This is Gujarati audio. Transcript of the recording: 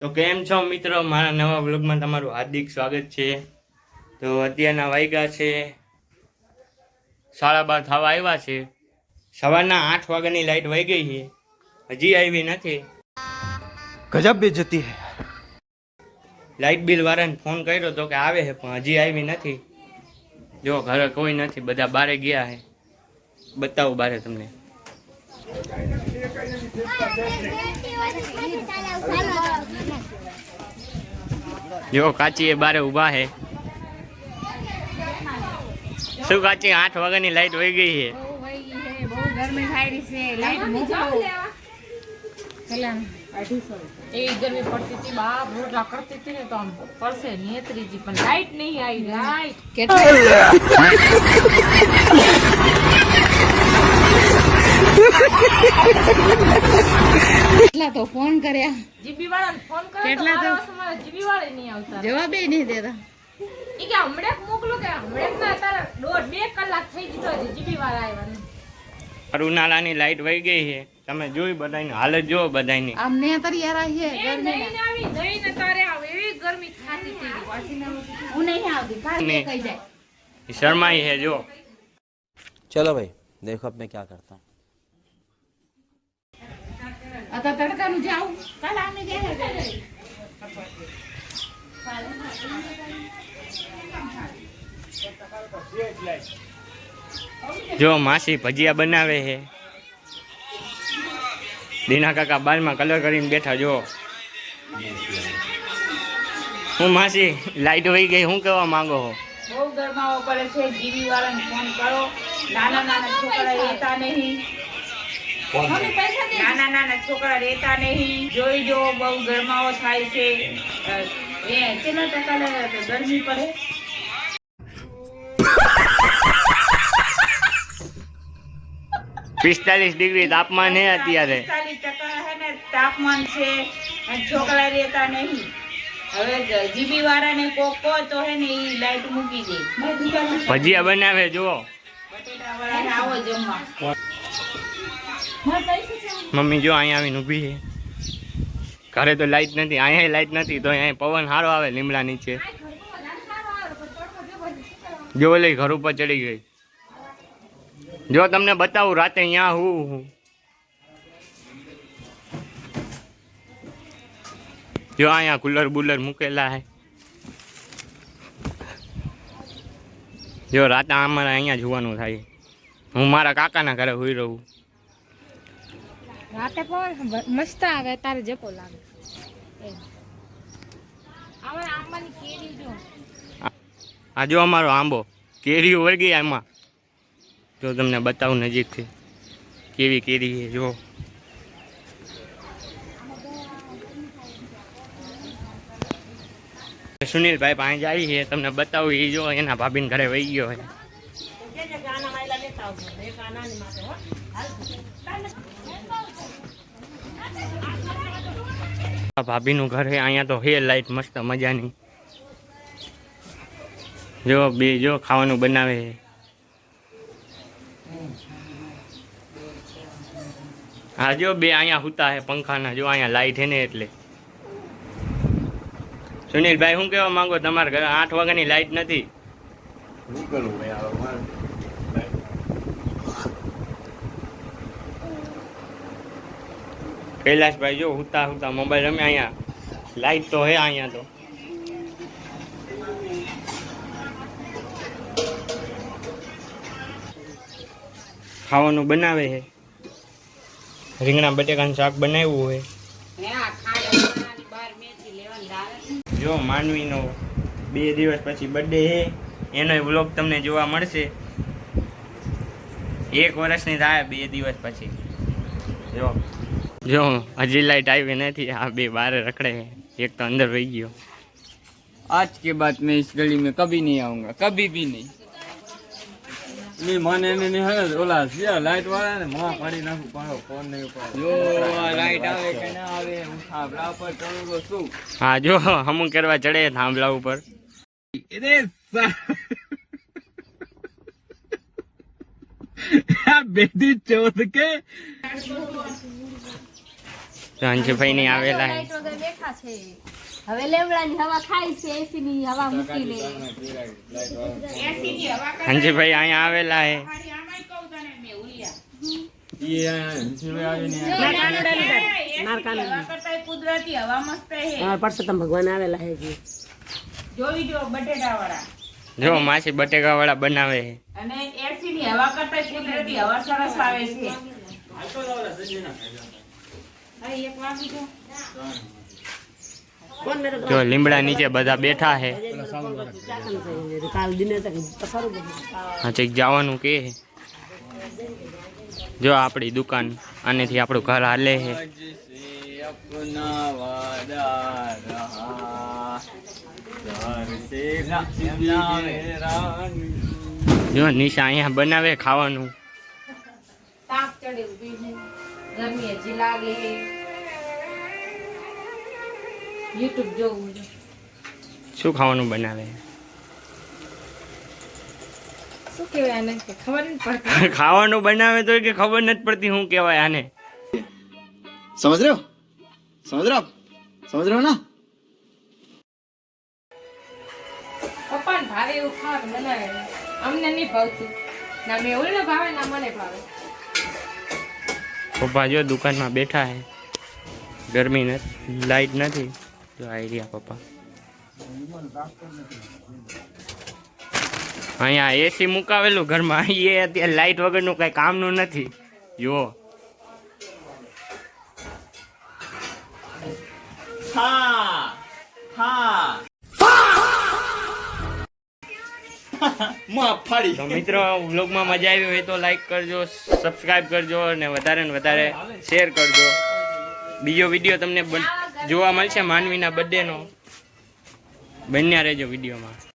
તો કેમ છો મિત્રો, મારા નવા વ્લોગમાં તમારું હાર્દિક સ્વાગત છે। તો અત્યારના વાગ્યા છે 12:30 થવા આવ્યા છે। સવારના 8 વાગ્યાની લાઈટ વહી ગઈ છે, હજી આવી નથી। ગજબ બેइज्जती है। લાઈટ બિલ વાળાને ફોન કર્યો તો કે આવે છે, પણ હજી આવી નથી। જો ઘરે કોઈ નથી, બધા બારે ગયા છે। બતાવું બારે તમને। જો કાચી એ બારે ઉભા છે। શું કાચી, 8 વાગ્યાની લાઈટ વહી ગઈ છે। બહુ ગરમી થાય રહી છે, લાઈટ મોકલો એવી ગરમી પડતી હતી, બાપ રોટલા કરતી હતી ને તો આમ પડશે નેત્રીજી, પણ લાઈટ નહીં આવી। લાઈટ કેટલા તો ફોન કર્યા, જીબી વાળાને ફોન કર્યો, કેટલા તો જીબી વાળા નહીં આવતા, જવાબ નહીં દેતા। ઈ કે હમણે મોકલો કે હમણે ના, તારા 1.5-2 કલાક થઈ ગયો છે, જીબી વાળા આવ્યા નહીં। ઉનાળાની લાઈટ વહી ગઈ છે, તમે જોઈ બધાની હાલત જો બધાની। અમને તૈયાર છે ગરમી નહીં આવી, નહીં ને તારે આવે એવી ગરમી થાતી હતી, હું નહીં આવતી, કાલે કઈ જાય શર્માઈ है जो। चलो भाई देखो अब मैं क्या करता हूँ। आता तड़का नु जाऊं कल आने गए जो मासी भजिया बनावे है, दीना काका बाल में कलर करीने बैठा। जो हूँ मासी लाइट वही गई, हूँ कहवा मांगो हो? બહુ ગરમાવો પડે છે, જીવી વાળાને ફોન કરો, નાના નાના છોકરા રહેતા નહીં, નાના નાના છોકરા રહેતા નહીં, જોઈ જો બહુ ગરમાવો થાય છે। એ કેટલા ટકા ગરમી પડે, 45 ડિગ્રી તાપમાન है અત્યારે, 45% है ને તાપમાન છે, છોકરા રહેતા નહીં। હવે જીબી વાળાને કોકો તો હે ને ઈ લાઈટ મૂકી દે, ભજીયા બનાવે। જો બટેટા વાળાને આવો જમવા। મમ્મી જો અહીંયા આવીને ઊભી છે, ઘરે તો લાઈટ નથી, અહીંયા લાઈટ નથી, તો અહીંયા પવન સારો આવે લીમડા નીચે। જો લઈ ઘર ઉપર ચડી ગઈ। જો તમને બતાવું રાતે અહીંયા હું જો અહીંયા કુલર બુલર મૂકેલા હે। જો રાતે અમારે અહીંયા જોવાનું થાય, હું મારા કાકાના ઘરે હોઈ રહું। રાતે પવન મસ્ત આવે, તારે જપો લાગે। હવે આંબાની કેરી જો, આ જો અમારો આંબો, કેરીઓ વળગી એમાં। જો તમને બતાવું નજીકથી કેવી કેરી છે। જો સુનિલભાઈ પાસે જાય છે, તમને બતાવું। એ જો એના ભાભીને ઘરે વહી ગયો છે। ભાભીનું ઘર છે અહીંયા, તો હે લાઈટ મસ્ત મજાની। જો બે જો ખાવાનું બનાવે છે। હા જો બે અહીંયા હુતા છે પંખાના, જો અહીંયા લાઈટ છે ને એટલે। સુનિલભાઈ શું કહેવા માંગો, તમારા ઘરે 8 વાગ્યાની લાઈટ નથી? કૈલાશભાઈ જો હુતા હુતા મોબાઈલ રમે। અહીંયા લાઈટ તો હે અહીંયા તો। ખાવાનું બનાવે છે, રીંગણા બટેકાનું શાક બનાવ્યું હોય। જો માનવીનો 2 દિવસ પછી બર્થડે છે, એનો વ્લોગ તમને જોવા મળશે। 1 વર્ષની થાય 2 દિવસ પછી। જો જો હજી લાઈટ આવી નથી, આ બે બારે રખડે છે, એક તો અંદર વહી ગયો। आज के बाद मैं इस गली में कभी नहीं आऊंगा, कभी भी नहीं। नहीं माने नहीं है ओला सिया लाइट वाला ने मां पाड़ी नाखू पाड़ो फोन नहीं उपाड़ो। जो लाइट आवे के ना आवे હું થાંભલા પર ચડું છું। હા જો હમું કરવા ચડે થાંભલા ઉપર। અરે બેટી ચોથ के તો અંશુભાઈ ની આવેલા હે. લાઈટ વગર બેઠા છે. હવે લેવડાની હવા ખાય છે, એસી ની હવા મૂકીને. એસી ની હવા કરે. અંશુભાઈ અહીંયા આવેલા હે. ખાલી આમાંય કહું તને મે ઉલિયા. હવા કરતાંય કુદરતી હવા મસ્ત હે. પરસોત્તમ ભગવાન આવેલા હે જી. જોઈ જો બટેટા વાળા. જો માસી બટેકા વાળા બનાવે છે. અને એસી ની હવા કરતા કુદરતી હવા સરસ આવે છે. જો લીમડા નીચે બધા બેઠા છે. કાલ દિને તક પસારું હા ચેક જવાનું કે છે. જો આપણી દુકાન આનેથી આપણું ઘર હાલે છે. अपना वादा रहा घर से જો નિશા અહીંયા બનાવે ખાવાનું. તાપ ચડે ઉભી છે. ગરમી હજી લાગે છે. YouTube જોવું છે. શું ખાવાનું બનાવે? શું કહેવાય આને કે ખબર નથી પડતી. ખાવાનું બનાવે તો કે ખબર નથી પડતી શું કહેવાય આને. समझ रहे हो ना પપ્પાને ભાવે એવું ખાવાનું બનાવે. અમને નહીં ભાવતું. ના મેં ઓલને ભાવે ના મને ભાવે. પપ્પા જો દુકાનમાં બેઠા છે. ગરમી નથી, લાઈટ નથી. જો આવી રહ્યા પપ્પા. અહીંયા એસી મુકાવેલું ઘરમાં. એ અત્યારે લાઈટ વગરનું કઈ કામનું નથી. જો તો મિત્રો વ્લોગમાં મજા આવી હોય તો લાઈક કરજો, સબસ્ક્રાઇબ કરજો અને વધારે ને વધારે શેર કરજો. બીજો વિડીયો તમને જોવા મળશે માનવીના બર્થડેનો. બન્યા રહેજો વિડીયોમાં.